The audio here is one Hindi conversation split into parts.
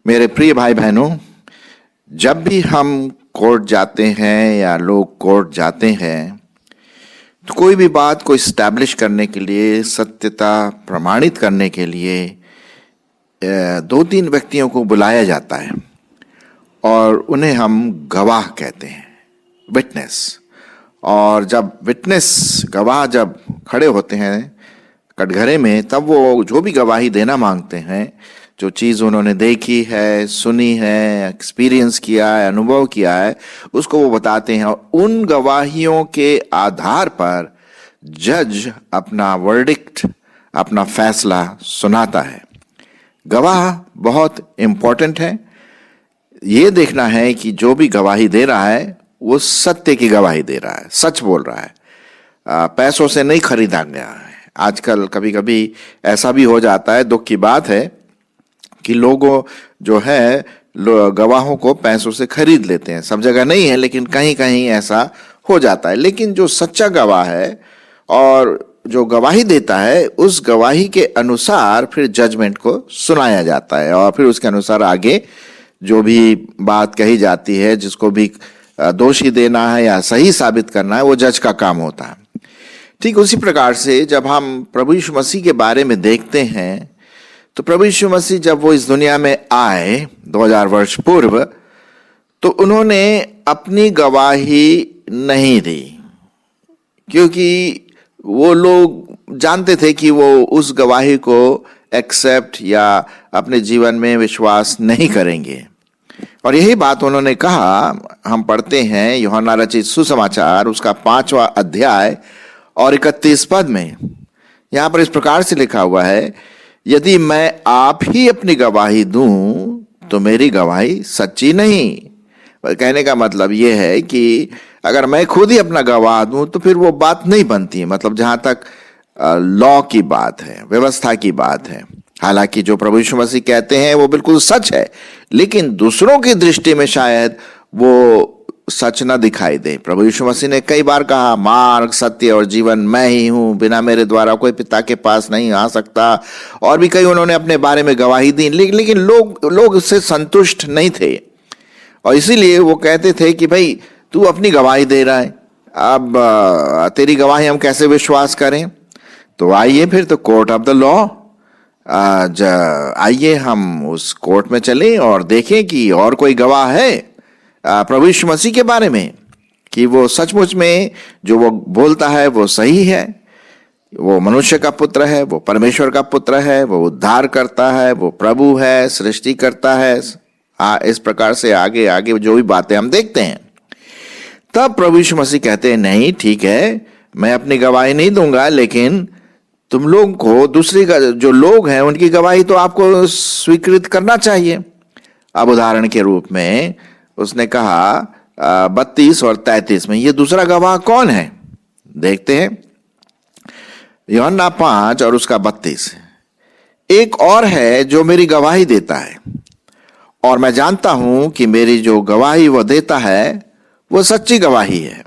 मेरे प्रिय भाई बहनों, जब भी हम कोर्ट जाते हैं या लोग कोर्ट जाते हैं तो कोई भी बात को इस्टेब्लिश करने के लिए, सत्यता प्रमाणित करने के लिए 2-3 व्यक्तियों को बुलाया जाता है और उन्हें हम गवाह कहते हैं, विटनेस। और जब विटनेस गवाह जब खड़े होते हैं कटघरे में, तब वो जो भी गवाही देना मांगते हैं, जो चीज़ उन्होंने देखी है, सुनी है, एक्सपीरियंस किया है, अनुभव किया है, उसको वो बताते हैं। और उन गवाहियों के आधार पर जज अपना वर्डिक्ट, अपना फैसला सुनाता है। गवाह बहुत इम्पोर्टेंट है। ये देखना है कि जो भी गवाही दे रहा है वो सत्य की गवाही दे रहा है, सच बोल रहा है, पैसों से नहीं खरीदा गया है। आजकल कभी कभी ऐसा भी हो जाता है, दुख की बात है कि लोगों जो है गवाहों को पैसों से खरीद लेते हैं। सब जगह नहीं है, लेकिन कहीं कहीं ऐसा हो जाता है। लेकिन जो सच्चा गवाह है और जो गवाही देता है, उस गवाही के अनुसार फिर जजमेंट को सुनाया जाता है और फिर उसके अनुसार आगे जो भी बात कही जाती है, जिसको भी दोषी देना है या सही साबित करना है, वो जज का काम होता है। ठीक उसी प्रकार से जब हम प्रभु यीशु मसीह के बारे में देखते हैं, तो प्रभु यीशु मसीह जब वो इस दुनिया में आए 2000 वर्ष पूर्व, तो उन्होंने अपनी गवाही नहीं दी, क्योंकि वो लोग जानते थे कि वो उस गवाही को एक्सेप्ट या अपने जीवन में विश्वास नहीं करेंगे। और यही बात उन्होंने कहा। हम पढ़ते हैं यूहन्ना रचित सुसमाचार उसका 5वां अध्याय और 31 पद में। यहाँ पर इस प्रकार से लिखा हुआ है, यदि मैं आप ही अपनी गवाही दूं तो मेरी गवाही सच्ची नहीं। कहने का मतलब यह है कि अगर मैं खुद ही अपना गवाह दूं तो फिर वो बात नहीं बनती है। मतलब जहां तक लॉ की बात है, व्यवस्था की बात है, हालांकि जो प्रभु यीशु मसीह कहते हैं वो बिल्कुल सच है, लेकिन दूसरों की दृष्टि में शायद वो सच ना दिखाई दे। प्रभु यीशु मसीह ने कई बार कहा, मार्ग, सत्य और जीवन मैं ही हूं, बिना मेरे द्वारा कोई पिता के पास नहीं आ सकता। और भी कई उन्होंने अपने बारे में गवाही दी, लेकिन लोग उससे संतुष्ट नहीं थे और इसीलिए वो कहते थे कि भाई तू अपनी गवाही दे रहा है, अब तेरी गवाही हम कैसे विश्वास करें। तो आइए फिर तो कोर्ट ऑफ द लॉ, आइए हम उस कोर्ट में चलें और देखें कि और कोई गवाह है प्रभु यीशु मसीह के बारे में, कि वो सचमुच में जो वो बोलता है वो सही है, वो मनुष्य का पुत्र है, वो परमेश्वर का पुत्र है, वो उद्धार करता है, वो प्रभु है, सृष्टि करता है। इस प्रकार से आगे आगे जो भी बातें हम देखते हैं, तब प्रभु यीशु मसीह कहते हैं, नहीं ठीक है, मैं अपनी गवाही नहीं दूंगा, लेकिन तुम लोगों को दूसरी जो लोग हैं उनकी गवाही तो आपको स्वीकृत करना चाहिए। अब उदाहरण के रूप में उसने कहा 32 और 33 में, ये दूसरा गवाह कौन है? देखते हैं यूहन्ना 5 और उसका 32। एक और है जो मेरी गवाही देता है और मैं जानता हूं कि मेरी जो गवाही वो देता है वो सच्ची गवाही है।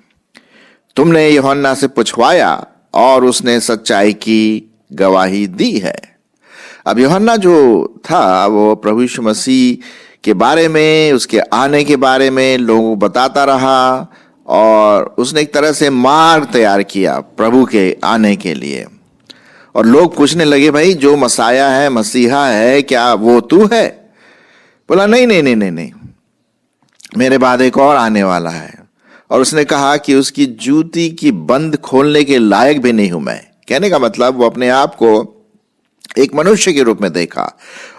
तुमने यूहन्ना से पूछवाया और उसने सच्चाई की गवाही दी है। अब यूहन्ना जो था वो प्रभु यीशु मसीह के बारे में, उसके आने के बारे में लोगों को बताता रहा और उसने एक तरह से मार्ग तैयार किया प्रभु के आने के लिए। और लोग पूछने लगे, भाई जो मसाया है, मसीहा है, क्या वो तू है? बोला नहीं नहीं नहीं नहीं नहीं, मेरे बाद एक और आने वाला है। और उसने कहा कि उसकी जूती की बंद खोलने के लायक भी नहीं हूं मैं। कहने का मतलब वो अपने आप को एक मनुष्य के रूप में देखा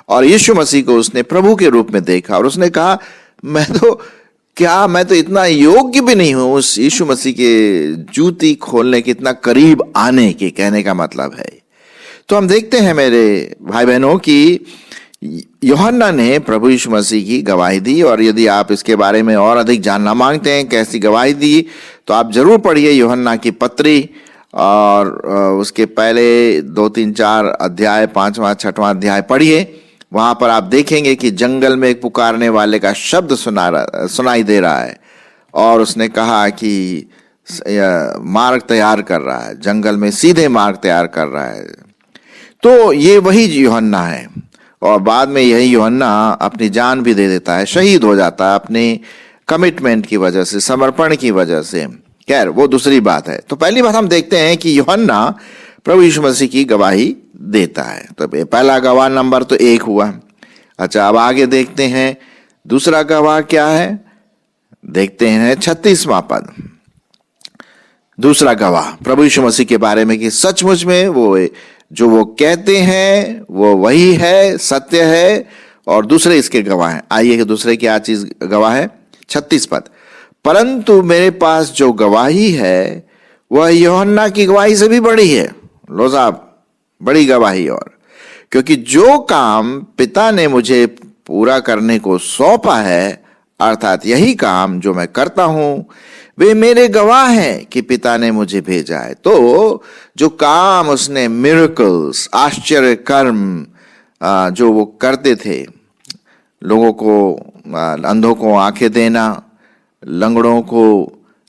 और यीशु मसीह को उसने प्रभु के रूप में देखा और उसने कहा, मैं तो इतना योग्य भी नहीं हूं उस यीशु मसीह के जूती खोलने के इतना करीब आने के। कहने का मतलब है, तो हम देखते हैं मेरे भाई बहनों की यूहन्ना ने प्रभु यीशु मसीह की गवाही दी। और यदि आप इसके बारे में और अधिक जानना मांगते हैं कैसी गवाही दी, तो आप जरूर पढ़िए यूहन्ना की पत्री और उसके पहले 2, 3, 4 अध्याय, 5वां 6वां अध्याय पढ़िए। वहां पर आप देखेंगे कि जंगल में एक पुकारने वाले का शब्द सुनाई दे रहा है और उसने कहा कि मार्ग तैयार कर रहा है, जंगल में सीधे मार्ग तैयार कर रहा है। तो ये वही यूहन्ना है, और बाद में यही यूहन्ना अपनी जान भी दे देता है, शहीद हो जाता है अपनी कमिटमेंट की वजह से, समर्पण की वजह से। खैर वो दूसरी बात है। तो पहली बात हम देखते हैं कि यूहन्ना प्रभु यीशु मसीह की गवाही देता है। तो पहला गवाह नंबर तो 1 हुआ। अच्छा, अब आगे देखते हैं दूसरा गवाह क्या है। देखते हैं 36वां पद। दूसरा गवाह प्रभु यीशु मसीह के बारे में कि सचमुच में वो जो वो कहते हैं वो वही है, सत्य है, और दूसरे इसके गवाह हैं। आइए कि दूसरे क्या चीज गवाह है। 36 पद। परंतु मेरे पास जो गवाही है वह यूहन्ना की गवाही से भी बड़ी है। लो साहब, बड़ी गवाही। और क्योंकि जो काम पिता ने मुझे पूरा करने को सौंपा है, अर्थात यही काम जो मैं करता हूं, वे मेरे गवाह हैं कि पिता ने मुझे भेजा है। तो जो काम उसने, मिरेकल्स, आश्चर्य कर्म जो वो करते थे, लोगों को, अंधों को आंखें देना, लंगड़ों को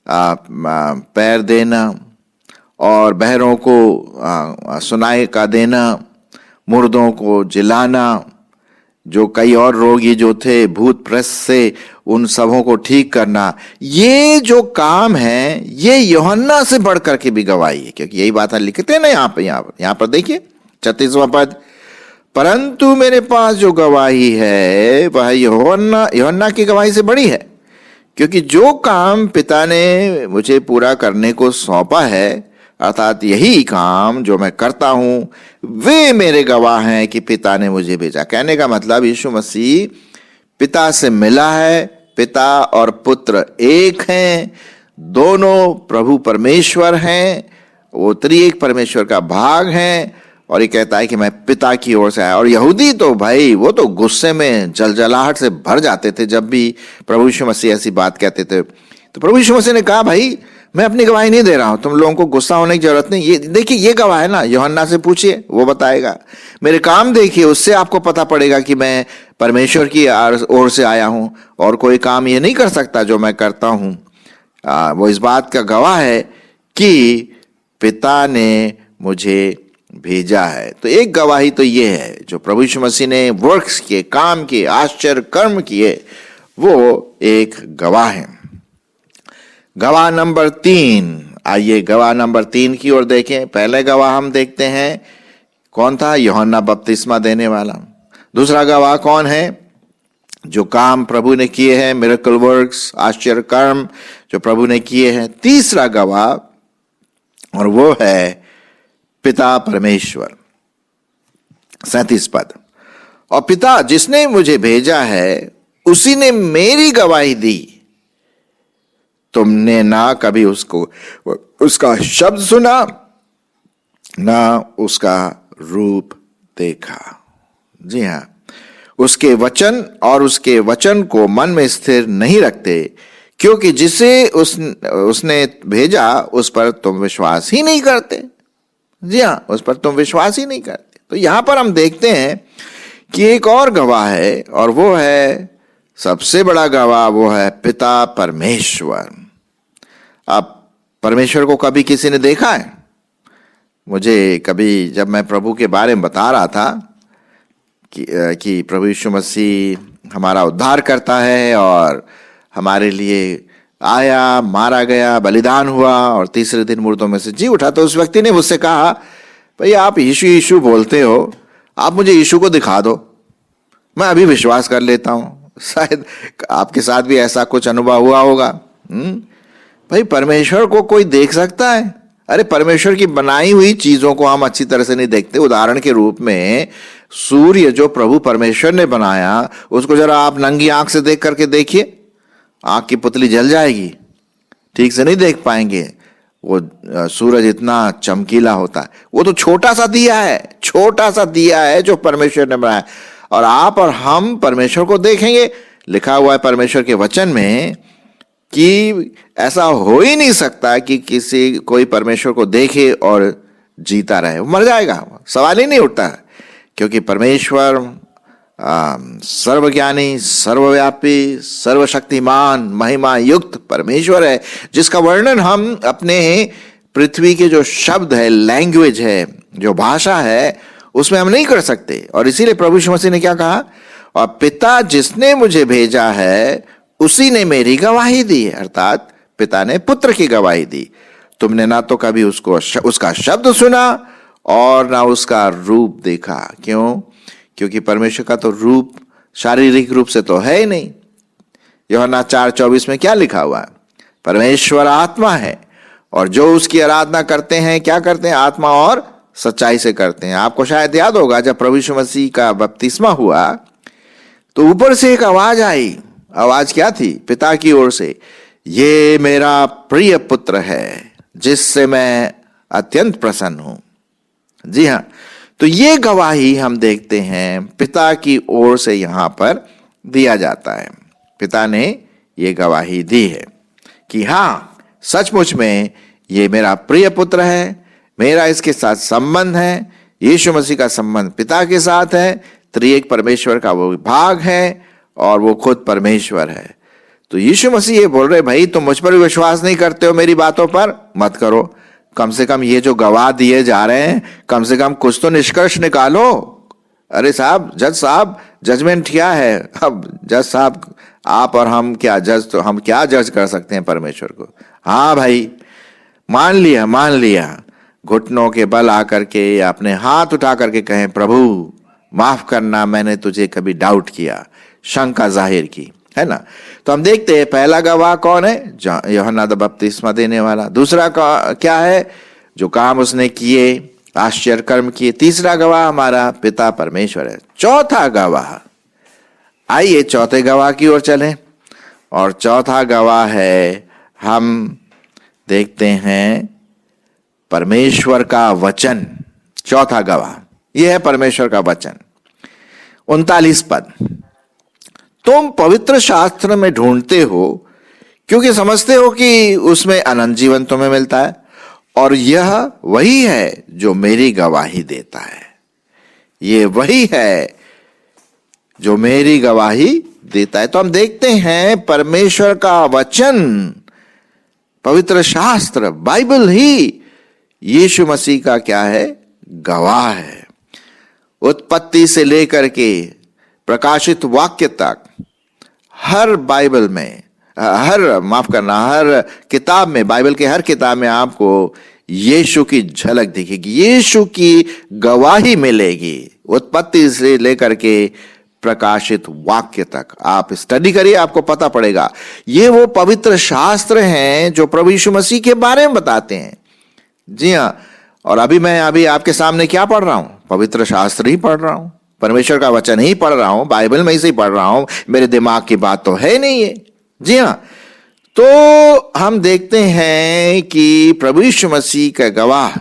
पैर देना, और बहरों को सुनाई का देना, मुर्दों को जिलाना, जो कई और रोगी जो थे भूत प्रेस से, उन सबों को ठीक करना, ये जो काम है ये यूहन्ना से बढ़कर के भी गवाही है। क्योंकि यही बात लिखते हैं ना यहाँ पर देखिए 36वां पद। परंतु मेरे पास जो गवाही है वह यूहन्ना की गवाही से बड़ी है, क्योंकि जो काम पिता ने मुझे पूरा करने को सौंपा है, अर्थात यही काम जो मैं करता हूं, वे मेरे गवाह हैं कि पिता ने मुझे भेजा। कहने का मतलब यीशु मसीह पिता से मिला है, पिता और पुत्र एक हैं, दोनों प्रभु परमेश्वर हैं, वो त्रिएक परमेश्वर का भाग हैं, और ये कहता है कि मैं पिता की ओर से आया। और यहूदी तो भाई वो तो गुस्से में जलजलाहट से भर जाते थे जब भी प्रभु यीशु मसीह ऐसी बात कहते थे। तो प्रभु यीशु मसीह ने कहा, भाई मैं अपनी गवाही नहीं दे रहा हूं, तुम लोगों को गुस्सा होने की जरूरत नहीं। ये देखिए, ये गवाह है ना, यूहन्ना से पूछिए, वो बताएगा। मेरे काम देखिए, उससे आपको पता पड़ेगा कि मैं परमेश्वर की ओर से आया हूं, और कोई काम ये नहीं कर सकता जो मैं करता हूं। वो इस बात का गवाह है कि पिता ने मुझे भेजा है। तो एक गवाही तो ये है, जो प्रभु यीशु मसीह ने वर्क्स किए, काम किए, आश्चर्य कर्म किए, वो एक गवाह है। गवाह नंबर 3। आइए गवाह नंबर 3 की ओर देखें। पहले गवाह हम देखते हैं कौन था, यूहन्ना बपतिस्मा देने वाला। दूसरा गवाह कौन है, जो काम प्रभु ने किए हैं, मिरेकल वर्क्स, आश्चर्य कर्म जो प्रभु ने किए हैं। तीसरा गवाह, और वो है पिता परमेश्वर। 37 पद। और पिता जिसने मुझे भेजा है उसी ने मेरी गवाही दी। तुमने ना कभी उसका शब्द सुना, ना उसका रूप देखा। जी हां, उसके वचन और उसके वचन को मन में स्थिर नहीं रखते, क्योंकि जिसे उसने भेजा उस पर तुम विश्वास ही नहीं करते। जी हां, उस पर तुम विश्वास ही नहीं करते। तो यहां पर हम देखते हैं कि एक और गवाह है, और वो है सबसे बड़ा गवाह, वो है पिता परमेश्वर। अब परमेश्वर को कभी किसी ने देखा है? मुझे कभी, जब मैं प्रभु के बारे में बता रहा था कि प्रभु यीशु मसीह हमारा उद्धार करता है और हमारे लिए आया, मारा गया, बलिदान हुआ और तीसरे दिन मुर्दों में से जी उठा, तो उस व्यक्ति ने मुझसे कहा, भाई आप यीशु यीशु बोलते हो, आप मुझे यीशु को दिखा दो, मैं अभी विश्वास कर लेता हूं। शायद आपके साथ भी ऐसा कुछ अनुभव हुआ होगा। भाई परमेश्वर को कोई देख सकता है? अरे परमेश्वर की बनाई हुई चीजों को हम अच्छी तरह से नहीं देखते। उदाहरण के रूप में सूर्य जो प्रभु परमेश्वर ने बनाया, उसको जरा आप नंगी आंख से देख करके देखिए, आंख की पुतली जल जाएगी, ठीक से नहीं देख पाएंगे। वो सूरज इतना चमकीला होता है। वो तो छोटा सा दिया है, छोटा सा दिया है जो परमेश्वर ने बनाया। और आप और हम परमेश्वर को देखेंगे। लिखा हुआ है परमेश्वर के वचन में कि ऐसा हो ही नहीं सकता कि कोई परमेश्वर को देखे और जीता रहे, वो मर जाएगा, सवाल ही नहीं उठता है। क्योंकि परमेश्वर सर्वज्ञानी, सर्वव्यापी, सर्वशक्तिमान, महिमा युक्त परमेश्वर है, जिसका वर्णन हम अपने पृथ्वी के जो शब्द है, लैंग्वेज है, जो भाषा है, उसमें हम नहीं कर सकते। और इसीलिए प्रभु यीशु मसीह ने क्या कहा, और पिता जिसने मुझे भेजा है उसी ने मेरी गवाही दी है, अर्थात पिता ने पुत्र की गवाही दी। तुमने ना तो कभी उसका शब्द सुना और ना उसका रूप देखा। क्यों? क्योंकि परमेश्वर का तो रूप शारीरिक रूप से तो है ही नहीं। यूहन्ना 4:24 में क्या लिखा हुआ है? परमेश्वर आत्मा है और जो उसकी आराधना करते हैं क्या करते हैं? आत्मा और सच्चाई से करते हैं। आपको शायद याद होगा जब प्रभु यीशु मसीह का बपतिस्मा हुआ तो ऊपर से एक आवाज आई। आवाज क्या थी? पिता की ओर से, ये मेरा प्रिय पुत्र है जिससे मैं अत्यंत प्रसन्न हूं। जी हां, तो ये गवाही हम देखते हैं पिता की ओर से यहां पर दिया जाता है। पिता ने ये गवाही दी है कि हां, सचमुच में ये मेरा प्रिय पुत्र है, मेरा इसके साथ संबंध है। यीशु मसीह का संबंध पिता के साथ है, त्रिएक परमेश्वर का वो भाग है और वो खुद परमेश्वर है। तो यीशु मसीह ये बोल रहे, भाई तुम मुझ पर भी विश्वास नहीं करते हो, मेरी बातों पर मत करो। कम से कम ये जो गवाह दिए जा रहे हैं, कम से कम कुछ तो निष्कर्ष निकालो। अरे साहब, जज साहब, जजमेंट क्या है? अब जज साहब आप और हम क्या जज, तो हम क्या जज कर सकते हैं परमेश्वर को? हाँ भाई, मान लिया, घुटनों के बल आकर के या अपने हाथ उठा करके कहें, प्रभु माफ करना, मैंने तुझे कभी डाउट किया, शंका जाहिर की, है ना। तो हम देखते हैं पहला गवाह कौन है? यूहन्ना द बपतिस्मा देने वाला। दूसरा क्या है? जो काम उसने किए, आश्चर्य कर्म किए। तीसरा गवाह हमारा पिता परमेश्वर है। चौथा गवाह, आइए चौथे गवाह की ओर चलें। और चौथा गवाह है, हम देखते हैं परमेश्वर का वचन। चौथा गवाह यह है परमेश्वर का वचन। 39 पद, तुम पवित्र शास्त्र में ढूंढते हो क्योंकि समझते हो कि उसमें अनंत जीवन तुम्हें मिलता है, और यह वही है जो मेरी गवाही देता है। ये वही है जो मेरी गवाही देता है। तो हम देखते हैं परमेश्वर का वचन, पवित्र शास्त्र, बाइबल ही यीशु मसीह का क्या है? गवाह है। उत्पत्ति से लेकर के प्रकाशित वाक्य तक हर बाइबल में, हर किताब में, बाइबल के हर किताब में आपको यीशु की झलक दिखेगी, यीशु की गवाही मिलेगी। उत्पत्ति से लेकर के प्रकाशित वाक्य तक आप स्टडी करिए, आपको पता पड़ेगा। ये वो पवित्र शास्त्र हैं जो प्रभु यीशु मसीह के बारे में बताते हैं। जी हां, और मैं आपके सामने क्या पढ़ रहा हूं? पवित्र शास्त्र ही पढ़ रहा हूं, परमेश्वर का वचन ही पढ़ रहा हूं, बाइबल में से ही पढ़ रहा हूं, मेरे दिमाग की बात तो है नहीं है। जी हां, तो हम देखते हैं कि प्रभु यीशु मसीह का गवाह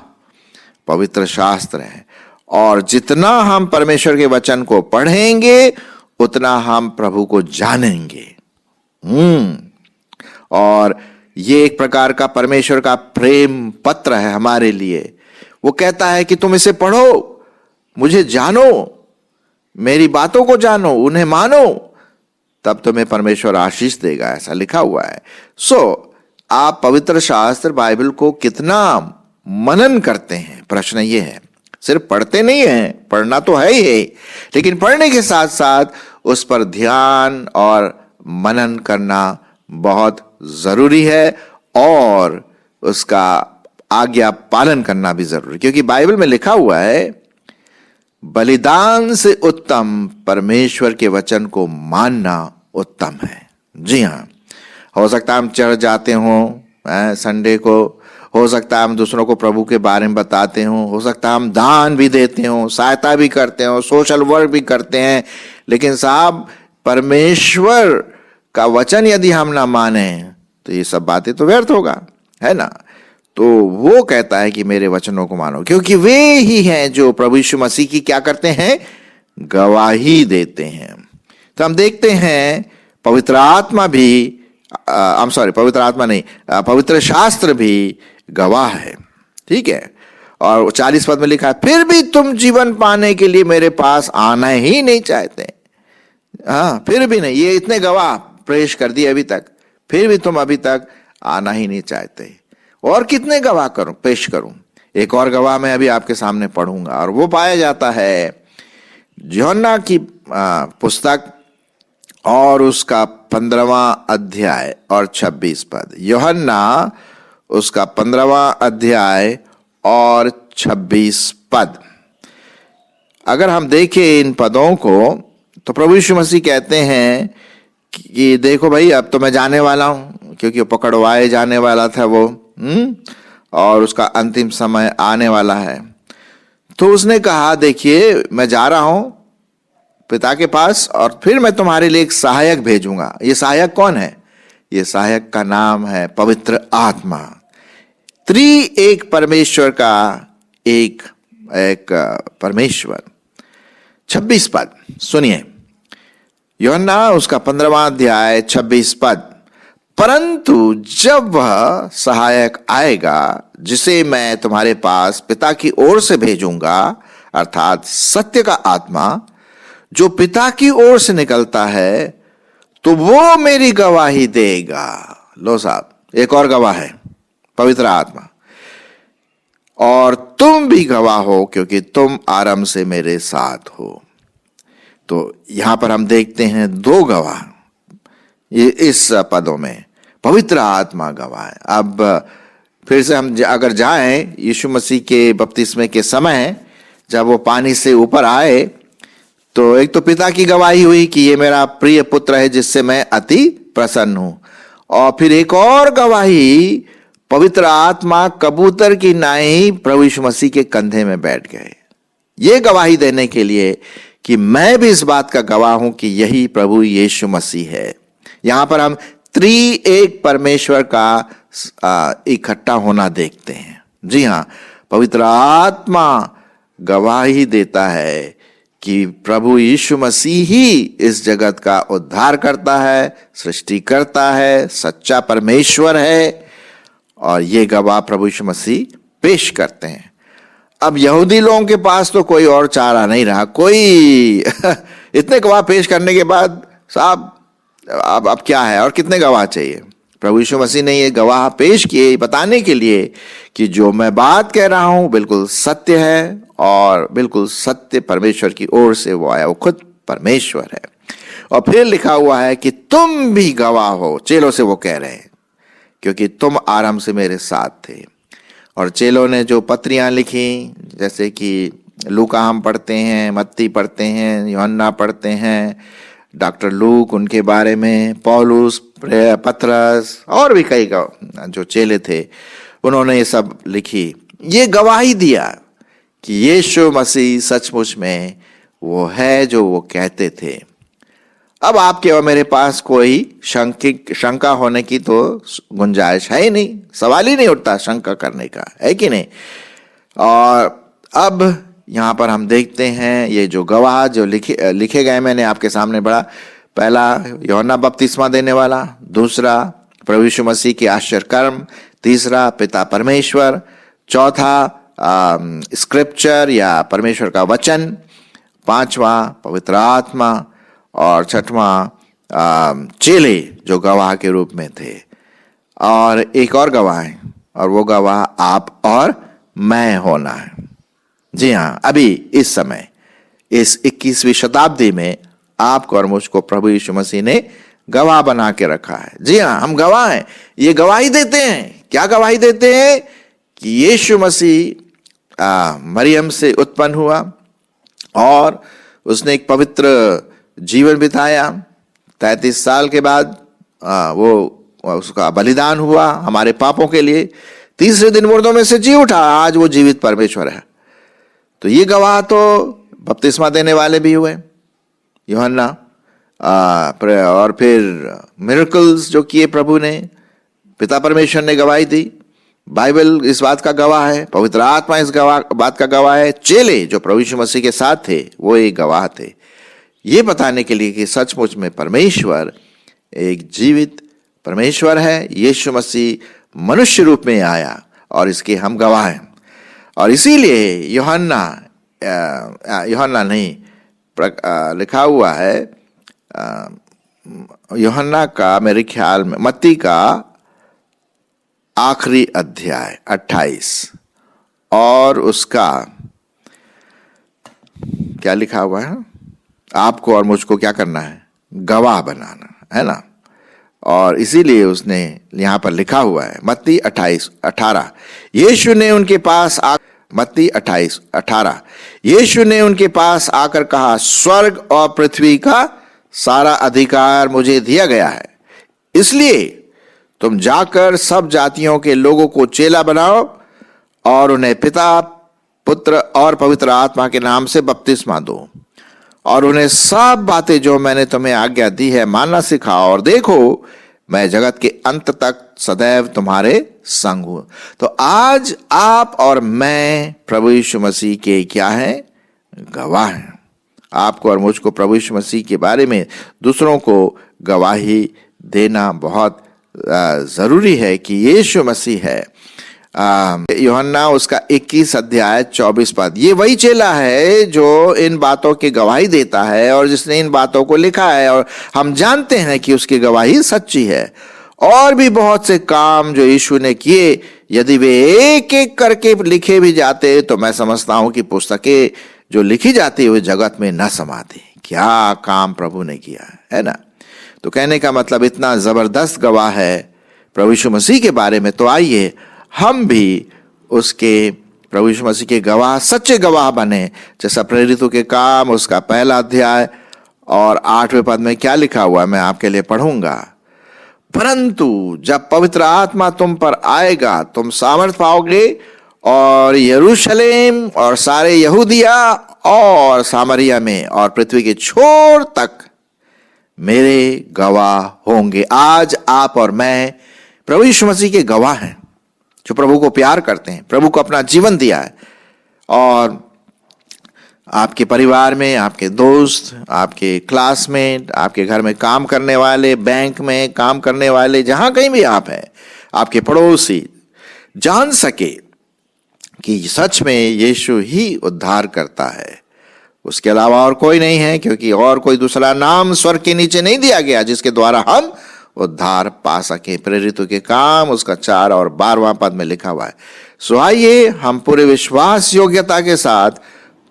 पवित्र शास्त्र है, और जितना हम परमेश्वर के वचन को पढ़ेंगे उतना हम प्रभु को जानेंगे। और ये एक प्रकार का परमेश्वर का प्रेम पत्र है हमारे लिए। वो कहता है कि तुम इसे पढ़ो, मुझे जानो, मेरी बातों को जानो, उन्हें मानो, तब तुम्हें परमेश्वर आशीष देगा, ऐसा लिखा हुआ है। आप पवित्र शास्त्र बाइबल को कितना मनन करते हैं? प्रश्न ये है। सिर्फ पढ़ते नहीं हैं, पढ़ना तो है ही, लेकिन पढ़ने के साथ साथ उस पर ध्यान और मनन करना बहुत जरूरी है, और उसका आज्ञा पालन करना भी जरूरी, क्योंकि बाइबल में लिखा हुआ है, बलिदान से उत्तम परमेश्वर के वचन को मानना उत्तम है। जी हां, हो सकता है हम चर्च जाते हों संडे को, हो सकता है हम दूसरों को प्रभु के बारे में बताते हो सकता है हम दान भी देते हो, सहायता भी करते हो, सोशल वर्क भी करते हैं, लेकिन साहब परमेश्वर का वचन यदि हम ना माने तो ये सब बातें तो व्यर्थ होगा, है ना। तो वो कहता है कि मेरे वचनों को मानो, क्योंकि वे ही हैं जो प्रभु यीशु मसीह की क्या करते हैं? गवाही देते हैं। तो हम देखते हैं पवित्र आत्मा भी, पवित्र आत्मा नहीं, पवित्र शास्त्र भी गवाह है, ठीक है। और 40 पद में लिखा है, फिर भी तुम जीवन पाने के लिए मेरे पास आना ही नहीं चाहते। हाँ, फिर भी नहीं, ये इतने गवाह पेश कर दिए अभी तक, फिर भी तुम अभी तक आना ही नहीं चाहते। और कितने गवाह करूं, पेश करूं? एक और गवाह मैं अभी आपके सामने पढ़ूंगा, और वो पाया जाता है यूहन्ना की पुस्तक और उसका 15वां अध्याय और 26 पद। यूहन्ना उसका 15वां अध्याय और 26 पद। अगर हम देखें इन पदों को, तो प्रभु यीशु मसीह कहते हैं कि देखो भाई, अब तो मैं जाने वाला हूं, क्योंकि वो पकड़वाए जाने वाला था वो, और उसका अंतिम समय आने वाला है। तो उसने कहा, देखिए मैं जा रहा हूं पिता के पास, और फिर मैं तुम्हारे लिए एक सहायक भेजूंगा। ये सहायक कौन है? ये सहायक का नाम है पवित्र आत्मा। एक परमेश्वर का एक परमेश्वर। 26 पद सुनिए, यूहन्ना उसका 15वां अध्याय 26 पद। परंतु जब वह सहायक आएगा, जिसे मैं तुम्हारे पास पिता की ओर से भेजूंगा, अर्थात सत्य का आत्मा जो पिता की ओर से निकलता है, तो वो मेरी गवाही देगा। लो साहब, एक और गवाह है, पवित्र आत्मा। और तुम भी गवाह हो, क्योंकि तुम आरंभ से मेरे साथ हो। तो यहां पर हम देखते हैं दो गवाह, ये इस पदों में पवित्र आत्मा गवाह है। अब फिर से हम अगर जाएं यीशु मसीह के बपतिस्मे के समय, जब वो पानी से ऊपर आए, तो एक तो पिता की गवाही हुई कि ये मेरा प्रिय पुत्र है जिससे मैं अति प्रसन्न हूं, और फिर एक और गवाही, पवित्र आत्मा कबूतर की नाई प्रभु यीशु मसीह के कंधे में बैठ गए, ये गवाही देने के लिए कि मैं भी इस बात का गवाह हूं कि यही प्रभु यीशु मसीह है। यहां पर हम एक परमेश्वर का इकट्ठा होना देखते हैं। जी हां, पवित्र आत्मा गवाही देता है कि प्रभु यीशु मसीह ही इस जगत का उद्धार करता है, सृष्टि करता है, सच्चा परमेश्वर है, और ये गवाह प्रभु यीशु मसीह पेश करते हैं। अब यहूदी लोगों के पास तो कोई और चारा नहीं रहा, कोई इतने गवाह पेश करने के बाद साहब अब क्या है, और कितने गवाह चाहिए? प्रभु यीशु मसीह ने ये गवाह पेश किए बताने के लिए कि जो मैं बात कह रहा हूं बिल्कुल सत्य है, और बिल्कुल सत्य परमेश्वर की ओर से वो आया, वो खुद परमेश्वर है। और फिर लिखा हुआ है कि तुम भी गवाह हो, चेलों से वो कह रहे हैं, क्योंकि तुम आरंभ से मेरे साथ थे। और चेलों ने जो पत्रियां लिखी, जैसे कि लूका हम पढ़ते हैं, मत्ती पढ़ते हैं, यूहन्ना पढ़ते हैं, डॉक्टर लूक उनके बारे में, पौलुस, पतरस और भी कई जो चेले थे, उन्होंने ये सब लिखी, ये गवाही दिया कि यीशु मसीह सचमुच में वो है जो वो कहते थे। अब आपके और मेरे पास कोई शंका होने की तो गुंजाइश है ही नहीं, सवाल ही नहीं उठता शंका करने का, है कि नहीं? और अब यहां पर हम देखते हैं ये जो गवाह जो लिखे गए, मैंने आपके सामने पढ़ा। पहला यूहन्ना बपतिस्मा देने वाला, दूसरा प्रभु यीशु मसीह के आश्चर्य कर्म, तीसरा पिता परमेश्वर, चौथा स्क्रिप्चर या परमेश्वर का वचन, पांचवा पवित्र आत्मा, और छठवां चेले जो गवाह के रूप में थे। और एक और गवाह है, और वो गवाह आप और मैं होना है। जी हाँ, अभी इस समय इस 21वीं शताब्दी में आपको और मुझको प्रभु यीशु मसीह ने गवाह बना के रखा है। जी हाँ, हम गवाह हैं। ये गवाही देते हैं, क्या गवाही देते हैं? कि यीशु मसीह मरियम से उत्पन्न हुआ, और उसने एक पवित्र जीवन बिताया। 33 साल के बाद वो उसका बलिदान हुआ हमारे पापों के लिए। तीसरे दिन मुर्दों में से जी उठा, आज वो जीवित परमेश्वर है। तो ये गवाह तो बपतिस्मा देने वाले भी हुए, यूहन्ना, और फिर मिरेकल्स जो किए प्रभु ने, पिता परमेश्वर ने गवाही दी। बाइबल इस बात का गवाह है, पवित्र आत्मा इस बात का गवाह है। चेले जो प्रभु यीशु मसीह के साथ थे वो एक गवाह थे, ये बताने के लिए कि सचमुच में परमेश्वर एक जीवित परमेश्वर है। यीशु मसीह मनुष्य रूप में आया, और इसके हम गवाह हैं। और इसीलिए यूहन्ना नहीं लिखा हुआ है यूहन्ना का, मेरे ख्याल में मत्ती का आखिरी अध्याय 28 और उसका क्या लिखा हुआ है, आपको और मुझको क्या करना है, गवाह बनाना है ना। और इसीलिए उसने यहां पर लिखा हुआ है मत्ती 28:18, यीशु ने उनके पास मत्ती 28:18, यीशु ने उनके पास आकर कहा, स्वर्ग और पृथ्वी का सारा अधिकार मुझे दिया गया है, इसलिए तुम जाकर सब जातियों के लोगों को चेला बनाओ और उन्हें पिता, पुत्र और पवित्र आत्मा के नाम से बपतिस्मा दो और उन्हें सब बातें जो मैंने तुम्हें आज्ञा दी है मानना सिखाओ, और देखो मैं जगत के अंत तक सदैव तुम्हारे संग हूं। तो आज आप और मैं प्रभु यीशु मसीह के क्या हैं, गवाह हैं। आपको और मुझको प्रभु यीशु मसीह के बारे में दूसरों को गवाही देना बहुत जरूरी है कि यीशु मसीह है। यूहन्ना उसका 21:24, ये वही चेला है जो इन बातों की गवाही देता है और जिसने इन बातों को लिखा है, और हम जानते हैं कि उसकी गवाही सच्ची है। और भी बहुत से काम जो यीशु ने किए, यदि वे एक एक करके लिखे भी जाते तो मैं समझता हूं कि पुस्तकें जो लिखी जाती वे जगत में न समाती। क्या काम प्रभु ने किया है ना। तो कहने का मतलब इतना जबरदस्त गवाह है प्रभु यीशु मसीह के बारे में, तो आइए हम भी उसके, प्रभु यीशु मसीह के गवाह, सच्चे गवाह बने। जैसा प्रेरितों के काम उसका 1 अध्याय और 8वें पद में क्या लिखा हुआ है, मैं आपके लिए पढ़ूंगा। परंतु जब पवित्र आत्मा तुम पर आएगा तुम सामर्थ पाओगे और यरूशलेम और सारे यहूदिया और सामरिया में और पृथ्वी के छोर तक मेरे गवाह होंगे। आज आप और मैं प्रभु यीशु मसीह के गवाह हैं, जो प्रभु को प्यार करते हैं, प्रभु को अपना जीवन दिया है। और आपके परिवार में, आपके दोस्त, आपके क्लासमेट, आपके घर में काम करने वाले, बैंक में काम करने वाले, जहां कहीं भी आप हैं, आपके पड़ोसी जान सके कि सच में यीशु ही उद्धार करता है, उसके अलावा और कोई नहीं है, क्योंकि और कोई दूसरा नाम स्वर्ग के नीचे नहीं दिया गया जिसके द्वारा हम उद्धार पा सके। प्रेरितों के काम उसका 4 और 12वां पद में लिखा हुआ है। सो आइए हम पूरे विश्वास योग्यता के साथ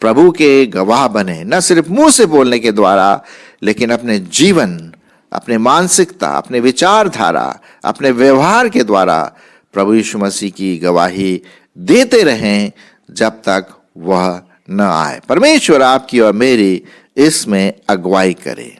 प्रभु के गवाह बने, न सिर्फ मुंह से बोलने के द्वारा, लेकिन अपने जीवन, अपने मानसिकता, अपने विचारधारा, अपने व्यवहार के द्वारा प्रभु यीशु मसीह की गवाही देते रहें जब तक वह न आए। परमेश्वर आपकी और मेरी इसमें अगुवाई करे।